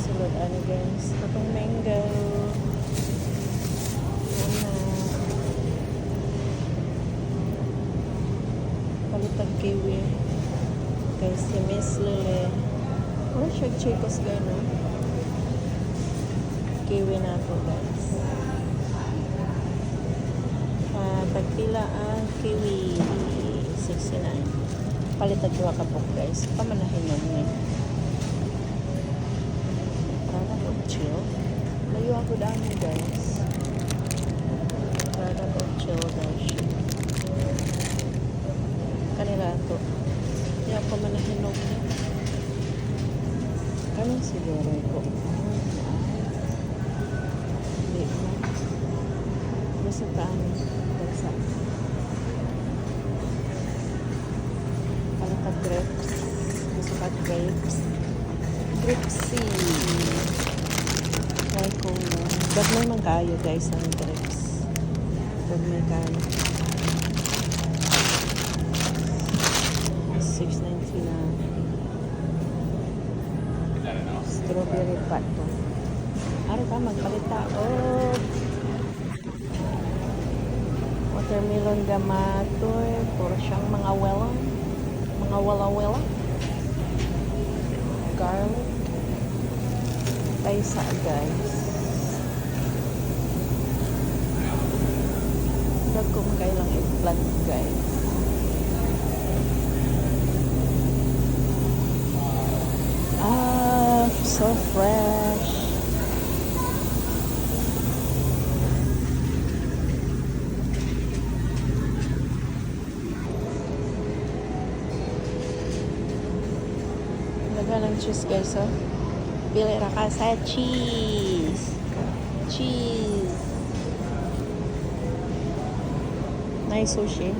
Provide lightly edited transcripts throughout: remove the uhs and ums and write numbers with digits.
sulod ano guys. Itong mango. Yan na. Palitag kiwi. Guys, si Miss Lily. Wala siya chicos gano'n. Kiwi na to guys. Tagpila ang kiwi. 69. Palitag duha ka po guys. Pamanahin mo niya. Product of chill. Layo ako dami guys. Product of chill guys. Kanila ito. Kaya pamanahin mo niya. Kanin siguro ko. Hindi mo. Basta taan. Basta. Palitag grapes. Basta grapes. Grapesy. Why kung dagmay man kayo guys ang grapes. Dagmay kayo. 6.90 na. Strawberry pat to. Araw ka magpalita. Oh! Watermelon gamatoy. Puro siyang mga welon. Mga wala-wala. Garlic. Paisa guys. Dagkong kailang eggplant guys. So fresh. Lagyan ng cheese guys, oh. Pili ra ka sa cheese. Cheese. Nice sushi.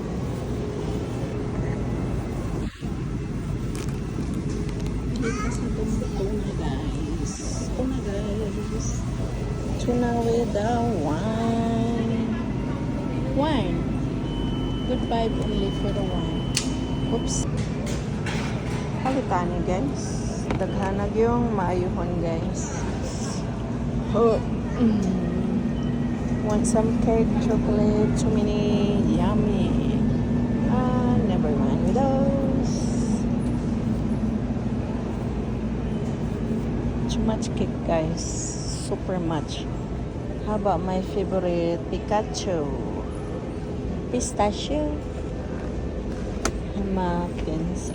Dito sa tuna guys. Tuna guys. Tuna with the wine. Wine. Good vibe only for the wine. Oops. Palitan niyo guys. Daghanag yung maayuhon guys. Oh. Want some cake, chocolate, too many, yummy. Never mind with those. Too much cake guys. Super much. How about my favorite Pikachu? Pistachio. Muffins.